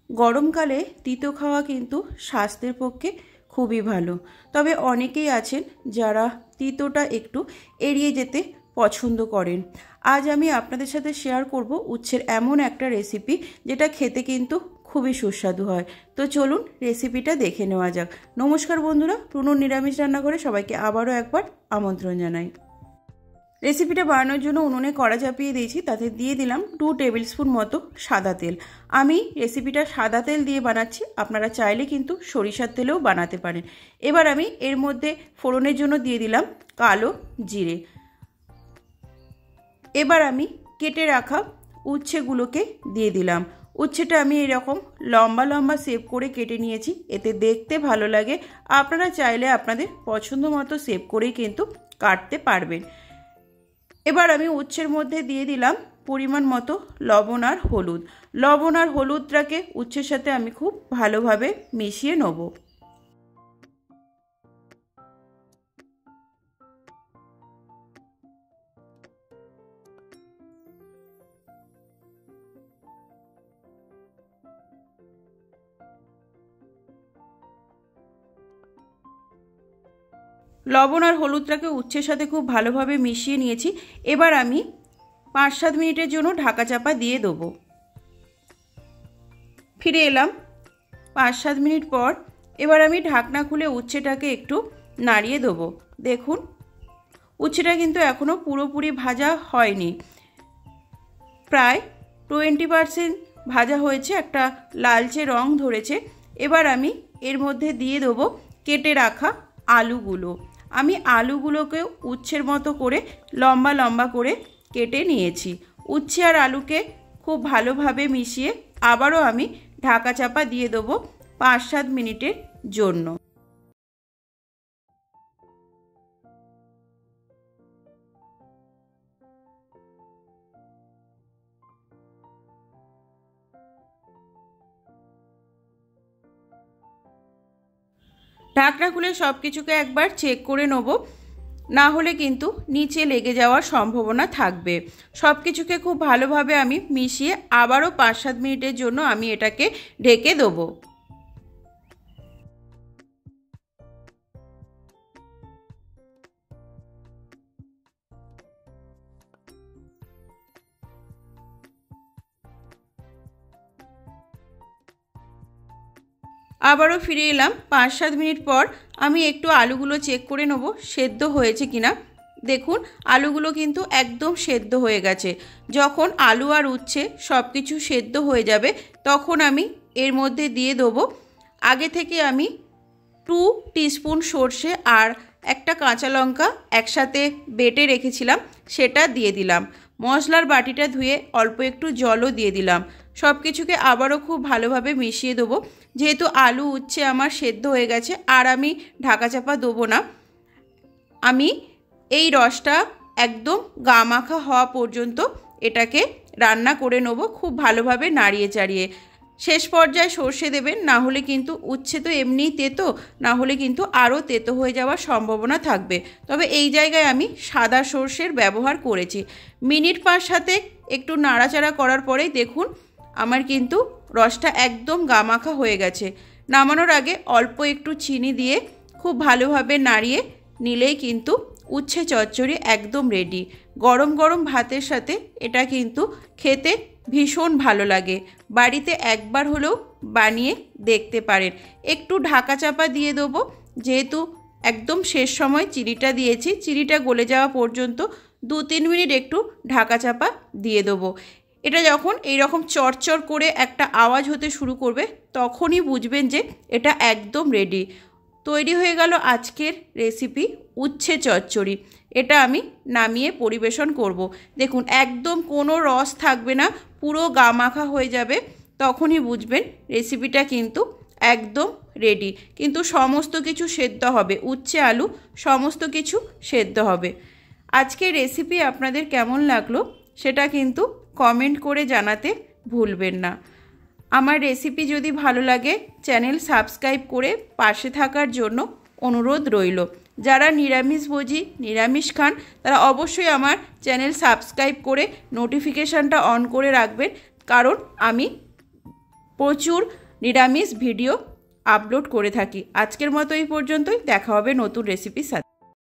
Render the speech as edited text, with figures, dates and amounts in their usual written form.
গরমকালে তিতো খাওয়া কিন্তু স্বাস্থ্যের পক্ষে খুবই ভালো। তবে অনেকেই আছেন যারা তিতোটা একটু এড়িয়ে যেতে পছন্দ করেন। আজ আমি আপনাদের সাথে শেয়ার করব উচ্ছের এমন একটা রেসিপি যেটা খেতে কিন্তু খুবই সুস্বাদু হয়। তো চলুন রেসিপিটা দেখে নেওয়া যাক। নমস্কার বন্ধুরা, প্রণুর নিরামিষ রান্নাঘরে সবাইকে আবারও একবার আমন্ত্রণ জানাই। রেসিপিটা বানানোর জন্য উনুনে কড়া চাপিয়ে দিয়েছি, তাতে দিয়ে দিলাম 2 টেবিল স্পুন মতো সাদা তেল। আমি রেসিপিটা সাদা তেল দিয়ে বানাচ্ছি, আপনারা চাইলে কিন্তু সরিষার তেলেও বানাতে পারেন। এবার আমি এর মধ্যে ফোড়নের জন্য দিয়ে দিলাম কালো জিরে। এবার আমি কেটে রাখা উচ্ছেগুলোকে দিয়ে দিলাম। উচ্ছেটা আমি এরকম লম্বা লম্বা শেপ করে কেটে নিয়েছি, এতে দেখতে ভালো লাগে। আপনারা চাইলে আপনাদের পছন্দ মতো শেপ করেই কিন্তু কাটতে পারবেন। এবার আমি উচ্ছের মধ্যে দিয়ে দিলাম পরিমাণ মতো লবণ আর হলুদ। লবণ আর হলুদটাকে উচ্ছের সাথে আমি খুব ভালোভাবে মিশিয়ে নেব। লবণ আর হলুদটাকে উচ্ছের সাথে খুব ভালোভাবে মিশিয়ে নিয়েছি। এবার আমি 5-7 মিনিটের জন্য ঢাকা চাপা দিয়ে দেবো। ফিরে এলাম 5-7 মিনিট পর। এবার আমি ঢাকনা খুলে উচ্ছেটাকে একটু নাড়িয়ে দেবো। দেখুন উচ্ছেটা কিন্তু এখনও পুরোপুরি ভাজা হয়নি, প্রায় 20% ভাজা হয়েছে, একটা লালচে রং ধরেছে। এবার আমি এর মধ্যে দিয়ে দেবো কেটে রাখা আলুগুলো। আমি আলুগুলোকেও উচ্ছের মতো করে লম্বা লম্বা করে কেটে নিয়েছি। উচ্ছে আর আলুকে খুব ভালোভাবে মিশিয়ে আবারও আমি ঢাকা চাপা দিয়ে দেবো 5-7 মিনিটের জন্য। ঢাকনা খুলে সব কিছুকে একবার চেক করে নেব, না হলে কিন্তু নিচে লেগে যাওয়ার সম্ভাবনা থাকবে। সব কিছুকে খুব ভালোভাবে আমি মিশিয়ে আবারও 5-7 মিনিটের জন্য আমি এটাকে ঢেকে দেবো। আবারও ফিরে এলাম 5-7 মিনিট পর। আমি একটু আলুগুলো চেক করে নেব সেদ্ধ হয়েছে কিনা। দেখুন আলুগুলো কিন্তু একদম সেদ্ধ হয়ে গেছে। যখন আলু আর উচ্ছে সব কিছু সেদ্ধ হয়ে যাবে তখন আমি এর মধ্যে দিয়ে দেবো আগে থেকে আমি 2 টিস্পুন সর্ষে আর একটা কাঁচা লঙ্কা একসাথে বেটে রেখেছিলাম, সেটা দিয়ে দিলাম। মশলার বাটিটা ধুয়ে অল্প একটু জলও দিয়ে দিলাম। সব কিছুকে আবারও খুব ভালোভাবে মিশিয়ে দেবো। যেহেতু আলু উচ্ছে আমার সেদ্ধ হয়ে গেছে আর আমি ঢাকা চাপা দেবো না, আমি এই রসটা একদম গা মাখা হওয়া পর্যন্ত এটাকে রান্না করে নেব, খুব ভালোভাবে নাড়িয়ে চাড়িয়ে। শেষ পর্যায়ে সর্ষে দেবেন, না হলে কিন্তু উচ্ছে তো এমনিই তেতো, না হলে কিন্তু আরও তেতো হয়ে যাওয়ার সম্ভাবনা থাকবে। তবে এই জায়গায় আমি সাদা সর্ষের ব্যবহার করেছি। মিনিট 5-7 একটু নাড়াচাড়া করার পরেই দেখুন আমার কিন্তু রসটা একদম গামাখা হয়ে গেছে। নামানোর আগে অল্প একটু চিনি দিয়ে খুব ভালোভাবে নাড়িয়ে নিলেই কিন্তু উচ্ছে চচ্চড়ি একদম রেডি। গরম গরম ভাতের সাথে এটা কিন্তু খেতে ভীষণ ভালো লাগে। বাড়িতে একবার হলেও বানিয়ে দেখতে পারেন। একটু ঢাকা চাপা দিয়ে দেবো, যেহেতু একদম শেষ সময় চিনিটা দিয়েছি, চিনিটা গলে যাওয়া পর্যন্ত 2-3 মিনিট একটু ঢাকা চাপা দিয়ে দেবো। এটা যখন এইরকম চড়চড় করে একটা আওয়াজ হতে শুরু করবে তখনই বুঝবেন যে এটা একদম রেডি। তৈরি হয়ে গেল আজকের রেসিপি উচ্ছে চচ্চড়ি। এটা আমি নামিয়ে পরিবেশন করব। দেখুন একদম কোনো রস থাকবে না, পুরো গা মাখা হয়ে যাবে, তখনই বুঝবেন রেসিপিটা কিন্তু একদম রেডি। কিন্তু সমস্ত কিছু সেদ্ধ হবে, উচ্ছে আলু সমস্ত কিছু সেদ্ধ হবে। আজকের রেসিপি আপনাদের কেমন লাগলো সেটা কিন্তু কমেন্ট করে জানাতে ভুলবেন না। আমার রেসিপি যদি ভালো লাগে চ্যানেল সাবস্ক্রাইব করে পাশে থাকার জন্য অনুরোধ রইল। যারা নিরামিষভোজী, নিরামিষ খান, তারা অবশ্যই আমার চ্যানেল সাবস্ক্রাইব করে নোটিফিকেশানটা অন করে রাখবেন, কারণ আমি প্রচুর নিরামিষ ভিডিও আপলোড করে থাকি। আজকের মতো এই পর্যন্তই, দেখা হবে নতুন রেসিপির সাথে।